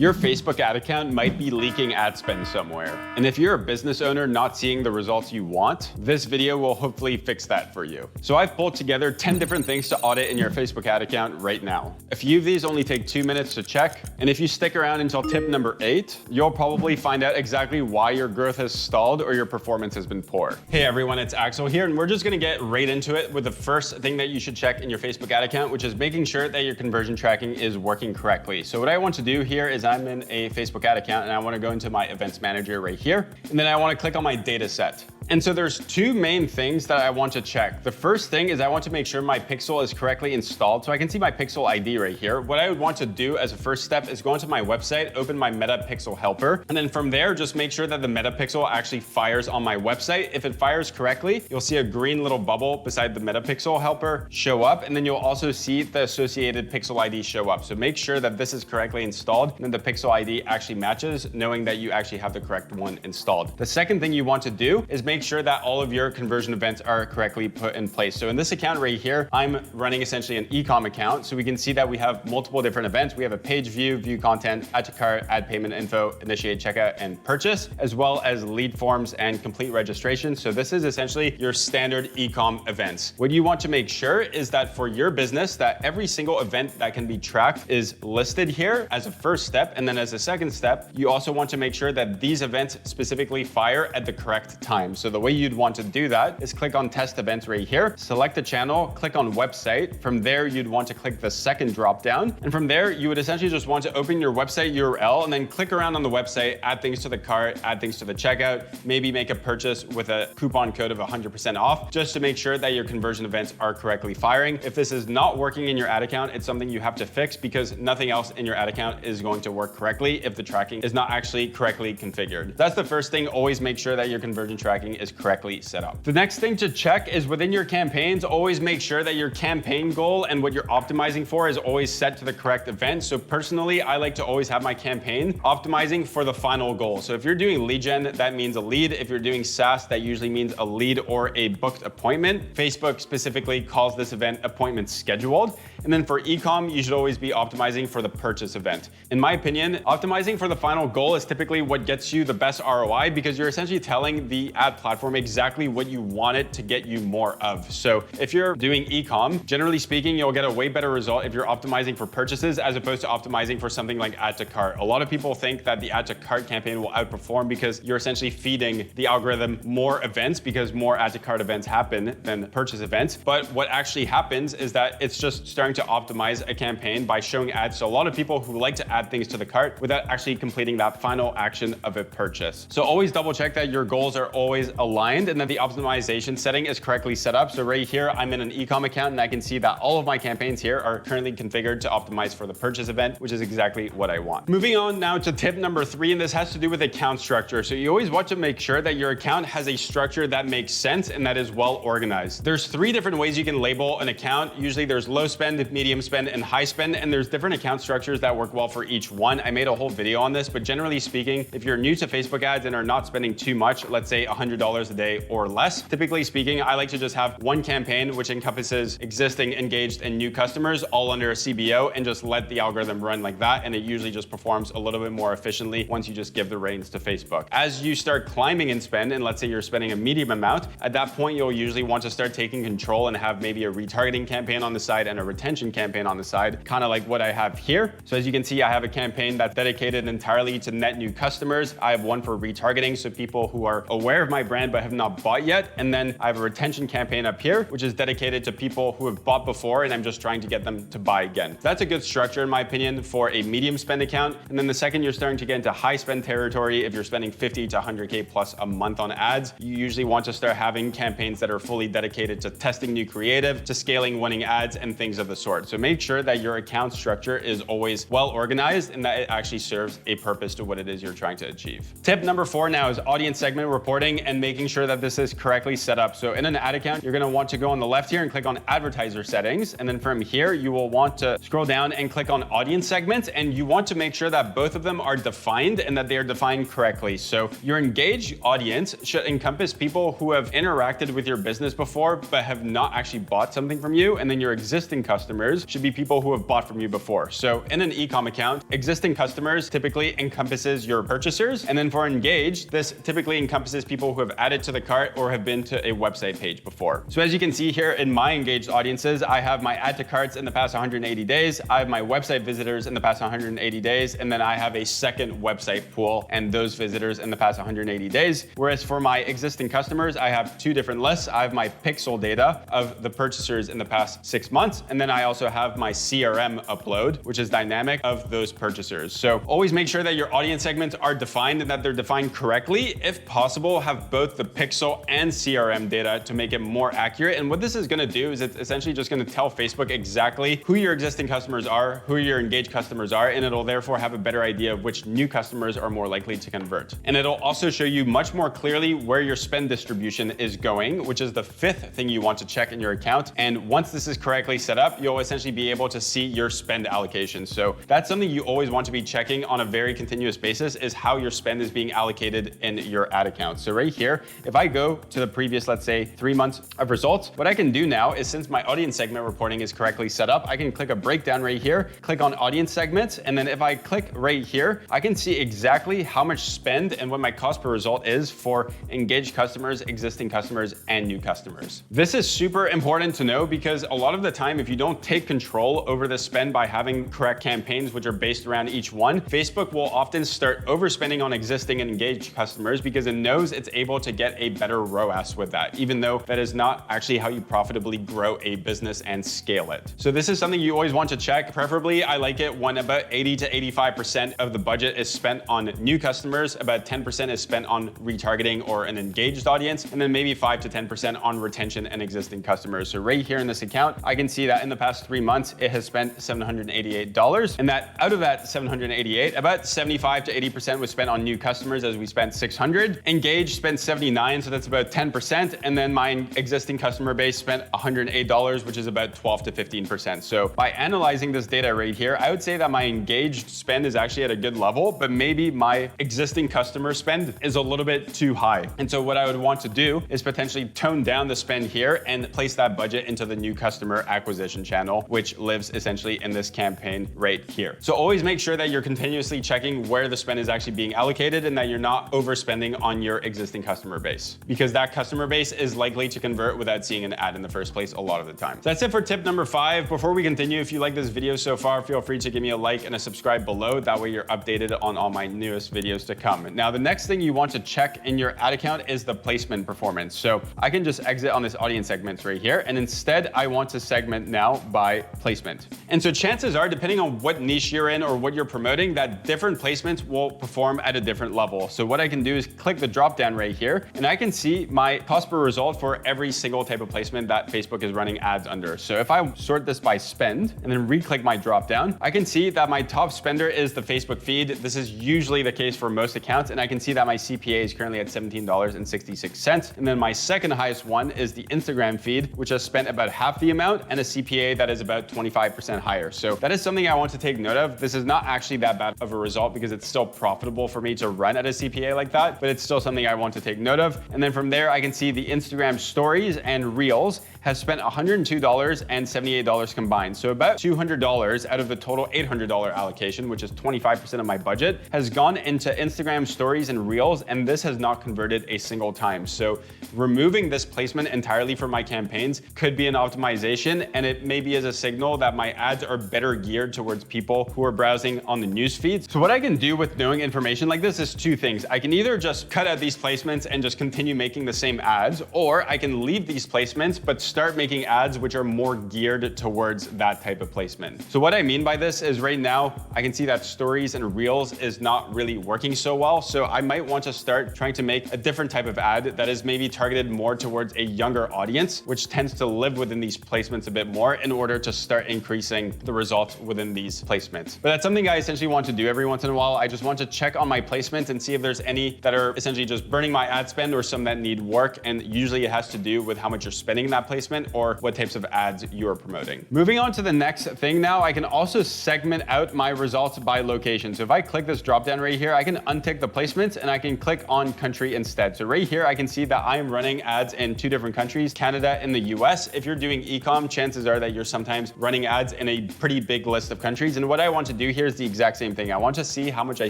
Your Facebook ad account might be leaking ad spend somewhere. And if you're a business owner not seeing the results you want, this video will hopefully fix that for you. So I've pulled together 10 different things to audit in your Facebook ad account right now. A few of these only take 2 minutes to check. And if you stick around until tip number 8, you'll probably find out exactly why your growth has stalled or your performance has been poor. Hey everyone, it's Axel here, and we're just gonna get right into it with the first thing that you should check in your Facebook ad account, which is making sure that your conversion tracking is working correctly. So what I want to do here is I'm in a Facebook ad account and I want to go into my events manager right here. And then I want to click on my data set. And so there's two main things that I want to check. The first thing is I want to make sure my pixel is correctly installed. So I can see my pixel ID right here. What I would want to do as a first step is go into my website, open my Meta Pixel helper. And then from there, just make sure that the Meta Pixel actually fires on my website. If it fires correctly, you'll see a green little bubble beside the Meta Pixel helper show up. And then you'll also see the associated pixel ID show up. So make sure that this is correctly installed and then the pixel ID actually matches, knowing that you actually have the correct one installed. The second thing you want to do is make sure that all of your conversion events are correctly put in place. So in this account right here, I'm running essentially an e-com account. So we can see that we have multiple different events. We have a page view, view content, add to cart, add payment info, initiate checkout, and purchase, as well as lead forms and complete registration. So this is essentially your standard e-com events. What you want to make sure is that for your business, that every single event that can be tracked is listed here as a first step. And then as a second step, you also want to make sure that these events specifically fire at the correct time. So the way you'd want to do that is click on test events right here, select a channel, click on website. From there, you'd want to click the second drop down. And from there, you would essentially just want to open your website URL and then click around on the website, add things to the cart, add things to the checkout, maybe make a purchase with a coupon code of 100% off, just to make sure that your conversion events are correctly firing. If this is not working in your ad account, it's something you have to fix because nothing else in your ad account is going to work correctly if the tracking is not actually correctly configured. That's the first thing. Always make sure that your conversion tracking is correctly set up. The next thing to check is within your campaigns, always make sure that your campaign goal and what you're optimizing for is always set to the correct event. So personally, I like to always have my campaign optimizing for the final goal. So if you're doing lead gen, that means a lead. If you're doing SaaS, that usually means a lead or a booked appointment. Facebook specifically calls this event appointment scheduled. And then for e-com, you should always be optimizing for the purchase event. In my opinion, optimizing for the final goal is typically what gets you the best ROI because you're essentially telling the ad platform exactly what you want it to get you more of. So if you're doing e-com, generally speaking, you'll get a way better result if you're optimizing for purchases as opposed to optimizing for something like add to cart. A lot of people think that the add to cart campaign will outperform because you're essentially feeding the algorithm more events because more add to cart events happen than purchase events. But what actually happens is that it's just starting to optimize a campaign by showing ads to a lot of people who like to add things to the cart without actually completing that final action of a purchase. So always double check that your goals are always aligned and that the optimization setting is correctly set up. So right here, I'm in an e-com account and I can see that all of my campaigns here are currently configured to optimize for the purchase event, which is exactly what I want. Moving on now to tip number 3, and this has to do with account structure. So you always want to make sure that your account has a structure that makes sense and that is well organized. There's 3 different ways you can label an account. Usually there's low spend, medium spend, and high spend, and there's different account structures that work well for each one. I made a whole video on this, but generally speaking, if you're new to Facebook ads and are not spending too much, let's say $100 a day or less, typically speaking, I like to just have one campaign which encompasses existing, engaged, and new customers all under a CBO and just let the algorithm run like that. And it usually just performs a little bit more efficiently once you just give the reins to Facebook. As you start climbing in spend, and let's say you're spending a medium amount, at that point, you'll usually want to start taking control and have maybe a retargeting campaign on the side and a retention campaign on the side, kind of like what I have here. So as you can see, I have a campaign that's dedicated entirely to net new customers. I have one for retargeting, so people who are aware of my brand but have not bought yet. And then I have a retention campaign up here, which is dedicated to people who have bought before and I'm just trying to get them to buy again. That's a good structure in my opinion for a medium spend account. And then the second you're starting to get into high spend territory, if you're spending 50 to 100K plus a month on ads, you usually want to start having campaigns that are fully dedicated to testing new creative, to scaling winning ads and things of the sort. So make sure that your account structure is always well organized and that it actually serves a purpose to what it is you're trying to achieve. Tip number 4 now is audience segment reporting. And making sure that this is correctly set up. So in an ad account, you're gonna want to go on the left here and click on advertiser settings. And then from here, you will want to scroll down and click on audience segments. And you want to make sure that both of them are defined and that they are defined correctly. So your engaged audience should encompass people who have interacted with your business before, but have not actually bought something from you. And then your existing customers should be people who have bought from you before. So in an e-com account, existing customers typically encompasses your purchasers. And then for engaged, this typically encompasses people who have added to the cart or have been to a website page before. So as you can see here in my engaged audiences, I have my add to carts in the past 180 days. I have my website visitors in the past 180 days. And then I have a second website pool and those visitors in the past 180 days. Whereas for my existing customers, I have two different lists. I have my pixel data of the purchasers in the past 6 months. And then I also have my CRM upload, which is dynamic of those purchasers. So always make sure that your audience segments are defined and that they're defined correctly. If possible, have both the pixel and CRM data to make it more accurate. And what this is gonna do is it's essentially just gonna tell Facebook exactly who your existing customers are, who your engaged customers are, and it'll therefore have a better idea of which new customers are more likely to convert. And it'll also show you much more clearly where your spend distribution is going, which is the fifth thing you want to check in your account. And once this is correctly set up, you'll essentially be able to see your spend allocation. So that's something you always want to be checking on a very continuous basis, is how your spend is being allocated in your ad account. So right here, if I go to the previous, let's say 3 months of results, what I can do now is, since my audience segment reporting is correctly set up, I can click a breakdown right here, click on audience segments. And then if I click right here, I can see exactly how much spend and what my cost per result is for engaged customers, existing customers, and new customers. This is super important to know because a lot of the time, if you don't take control over the spend by having correct campaigns, which are based around each one, Facebook will often start overspending on existing and engaged customers because it knows it's able to get a better ROAS with that, even though that is not actually how you profitably grow a business and scale it. So this is something you always want to check. Preferably, I like it when about 80 to 85% of the budget is spent on new customers, about 10% is spent on retargeting or an engaged audience, and then maybe 5 to 10% on retention and existing customers. So right here in this account, I can see that in the past 3 months, it has spent $788, and that out of that 788, about 75 to 80% was spent on new customers, as we spent 600. Engaged spent 79, so that's about 10%, and then my existing customer base spent $108, which is about 12 to 15%. So by analyzing this data right here, I would say that my engaged spend is actually at a good level, but maybe my existing customer spend is a little bit too high. And so what I would want to do is potentially tone down the spend here and place that budget into the new customer acquisition channel, which lives essentially in this campaign right here. So always make sure that you're continuously checking where the spend is actually being allocated and that you're not overspending on your existing customer base, because that customer base is likely to convert without seeing an ad in the first place a lot of the time. So that's it for tip number 5. Before we continue, if you like this video so far, feel free to give me a like and a subscribe below. That way you're updated on all my newest videos to come. Now, the next thing you want to check in your ad account is the placement performance. So I can just exit on this audience segments right here. And instead I want to segment now by placement. And so chances are, depending on what niche you're in or what you're promoting, that different placements will perform at a different level. So what I can do is click the drop down right here, and I can see my cost per result for every single type of placement that Facebook is running ads under. So if I sort this by spend and then re-click my drop down, I can see that my top spender is the Facebook feed. This is usually the case for most accounts. And I can see that my CPA is currently at $17.66. And then my second highest one is the Instagram feed, which has spent about half the amount and a CPA that is about 25% higher. So that is something I want to take note of. This is not actually that bad of a result because it's still profitable for me to run at a CPA like that, but it's still something I want to take note of. And then from there, I can see the Instagram stories and reels have spent $102 and $78 combined. So about $200 out of the total $800 allocation, which is 25% of my budget, has gone into Instagram stories and reels, and this has not converted a single time. So removing this placement entirely from my campaigns could be an optimization, and it maybe is a signal that my ads are better geared towards people who are browsing on the news feed. So what I can do with knowing information like this is two things. I can either just cut out these placements and just continue making the same ads, or I can leave these placements but start making ads which are more geared towards that type of placement. So what I mean by this is right now I can see that stories and reels is not really working so well. So I might want to start trying to make a different type of ad that is maybe targeted more towards a younger audience, which tends to live within these placements a bit more, in order to start increasing the results within these placements. But that's something I essentially want to do every once in a while. I just want to check on my placements and see if there's any that are essentially just burning my ad spend or some that need work, and usually it has to do with how much you're spending in that placement or what types of ads you are promoting. Moving on to the next thing now, I can also segment out my results by location. So if I click this drop down right here, I can untick the placements and I can click on country instead. So right here, I can see that I am running ads in 2 different countries, Canada and the US. If you're doing e-com, chances are that you're sometimes running ads in a pretty big list of countries. And what I want to do here is the exact same thing. I want to see how much I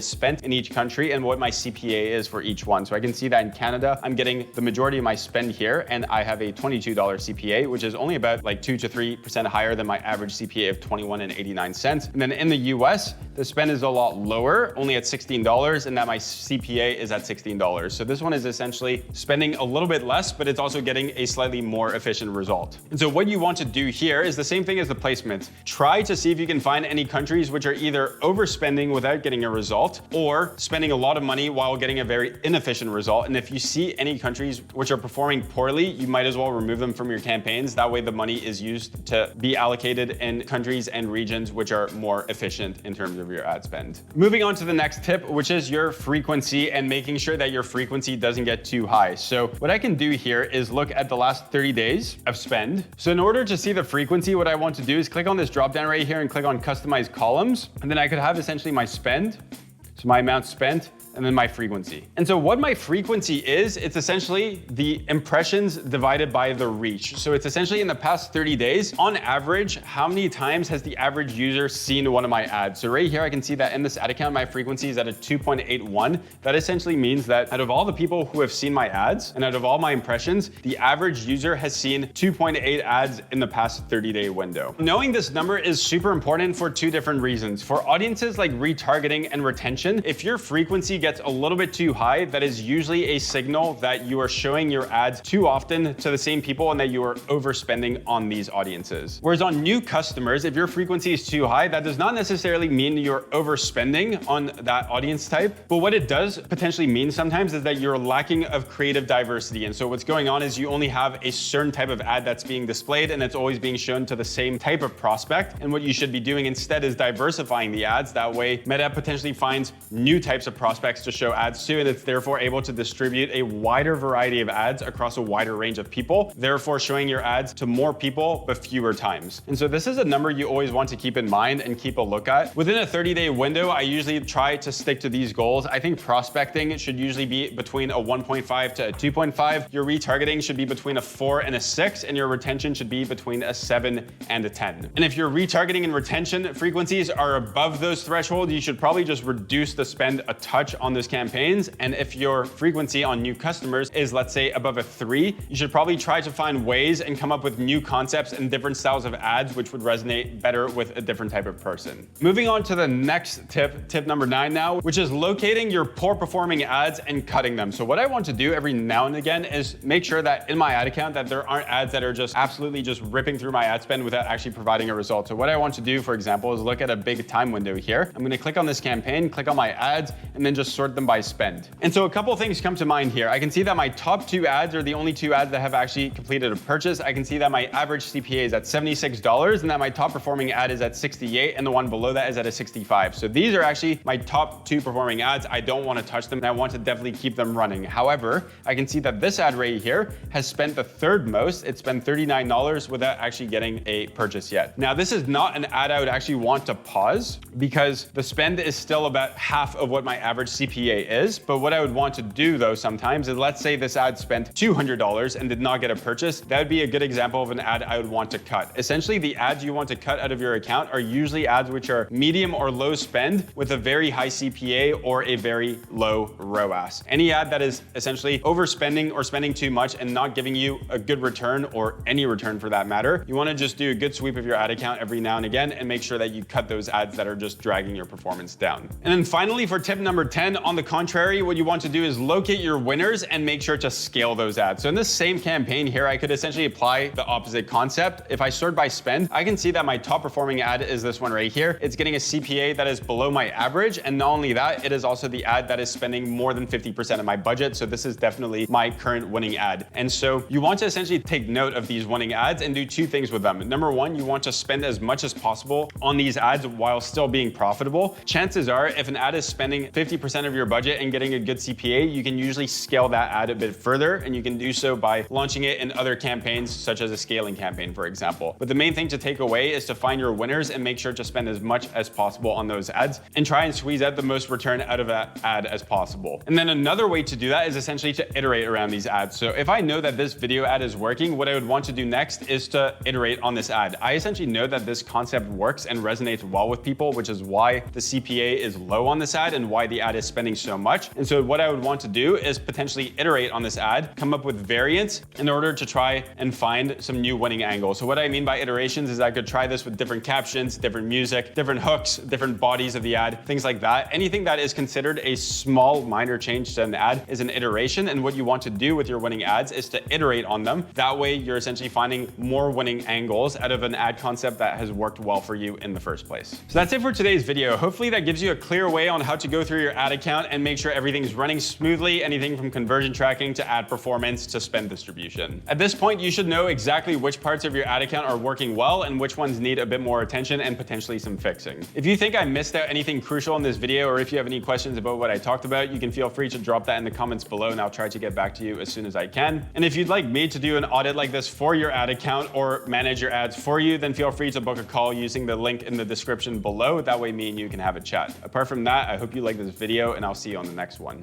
spent in each country and what my CPA is for each one. So I can see that in Canada, I'm getting the majority of my spend here, and I have a $22 CPA, which is only about like 2 to 3% higher than my average CPA of $21.89. And then in the US, the spend is a lot lower, only at $16, and that my CPA is at $16. So this one is essentially spending a little bit less, but it's also getting a slightly more efficient result. And so what you want to do here is the same thing as the placements. Try to see if you can find any countries which are either overspending without getting a result or spending a lot of money while getting a very inefficient result. And if you see any countries which are performing poorly, you might as well remove them from your campaigns. That way the money is used to be allocated in countries and regions which are more efficient in terms of your ad spend. Moving on to the next tip, which is your frequency and making sure that your frequency doesn't get too high. So what I can do here is look at the last 30 days of spend. So in order to see the frequency, what I want to do is click on this drop down right here and click on customize columns. And then I could have essentially my spend, so my amount spent, and then my frequency. And so what my frequency is, it's essentially the impressions divided by the reach. So it's essentially in the past 30 days, on average, how many times has the average user seen one of my ads? So right here, I can see that in this ad account, my frequency is at a 2.81. That essentially means that out of all the people who have seen my ads and out of all my impressions, the average user has seen 2.8 ads in the past 30-day window. Knowing this number is super important for 2 different reasons. For audiences like retargeting and retention, if your frequency gets a little bit too high, that is usually a signal that you are showing your ads too often to the same people and that you are overspending on these audiences. Whereas on new customers, if your frequency is too high, that does not necessarily mean you're overspending on that audience type. But what it does potentially mean sometimes is that you're lacking of creative diversity. And so what's going on is you only have a certain type of ad that's being displayed and it's always being shown to the same type of prospect. And what you should be doing instead is diversifying the ads. That way, Meta potentially finds new types of prospects to show ads to, and it's therefore able to distribute a wider variety of ads across a wider range of people, therefore showing your ads to more people but fewer times. And so this is a number you always want to keep in mind and keep a look at. Within a 30-day window, I usually try to stick to these goals. I think prospecting should usually be between a 1.5 to a 2.5. Your retargeting should be between a 4 and a 6, and your retention should be between a 7 and a 10. And if your retargeting and retention frequencies are above those thresholds, you should probably just reduce the spend a touch on those campaigns. And if your frequency on new customers is, let's say, above a 3, you should probably try to find ways and come up with new concepts and different styles of ads which would resonate better with a different type of person. Moving on to the next tip, tip number 9 now, which is locating your poor performing ads and cutting them. So what I want to do every now and again is make sure that in my ad account that there aren't ads that are just absolutely just ripping through my ad spend without actually providing a result. So what I want to do, for example, is look at a big time window here. I'm going to click on this campaign, click on my ads, and then just sort them by spend. And so a couple things come to mind here. I can see that my top 2 ads are the only 2 ads that have actually completed a purchase. I can see that my average CPA is at $76 and that my top performing ad is at 68 and the one below that is at a 65. So these are actually my top 2 performing ads. I don't want to touch them and I want to definitely keep them running. However, I can see that this ad right here has spent the 3rd most. It's spent $39 without actually getting a purchase yet. Now, this is not an ad I would actually want to pause because the spend is still about half of what my average CPA is. But what I would want to do though sometimes is, let's say this ad spent $200 and did not get a purchase. That would be a good example of an ad I would want to cut. Essentially, the ads you want to cut out of your account are usually ads which are medium or low spend with a very high CPA or a very low ROAS. Any ad that is essentially overspending or spending too much and not giving you a good return or any return for that matter, you want to just do a good sweep of your ad account every now and again and make sure that you cut those ads that are just dragging your performance down. And then finally, for tip number 10, on the contrary, what you want to do is locate your winners and make sure to scale those ads. So in this same campaign here, I could essentially apply the opposite concept. If I sort by spend, I can see that my top performing ad is this one right here. It's getting a CPA that is below my average. And not only that, it is also the ad that is spending more than 50% of my budget. So this is definitely my current winning ad. And so you want to essentially take note of these winning ads and do 2 things with them. Number 1, you want to spend as much as possible on these ads while still being profitable. Chances are, if an ad is spending 50% 10% of your budget and getting a good CPA, you can usually scale that ad a bit further, and you can do so by launching it in other campaigns, such as a scaling campaign, for example. But the main thing to take away is to find your winners and make sure to spend as much as possible on those ads and try and squeeze out the most return out of that ad as possible. And then another way to do that is essentially to iterate around these ads. So if I know that this video ad is working, what I would want to do next is to iterate on this ad. I essentially know that this concept works and resonates well with people, which is why the CPA is low on this ad and why the ad is spending so much. And so what I would want to do is potentially iterate on this ad, come up with variants in order to try and find some new winning angles. So what I mean by iterations is I could try this with different captions, different music, different hooks, different bodies of the ad, things like that. Anything that is considered a small minor change to an ad is an iteration. And what you want to do with your winning ads is to iterate on them. That way you're essentially finding more winning angles out of an ad concept that has worked well for you in the first place. So that's it for today's video. Hopefully that gives you a clear way on how to go through your ad account and make sure everything's running smoothly, anything from conversion tracking to ad performance to spend distribution. At this point, you should know exactly which parts of your ad account are working well and which ones need a bit more attention and potentially some fixing. If you think I missed out anything crucial in this video, or if you have any questions about what I talked about, you can feel free to drop that in the comments below and I'll try to get back to you as soon as I can. And if you'd like me to do an audit like this for your ad account or manage your ads for you, then feel free to book a call using the link in the description below. That way me and you can have a chat. Apart from that, I hope you like this video and I'll see you on the next one.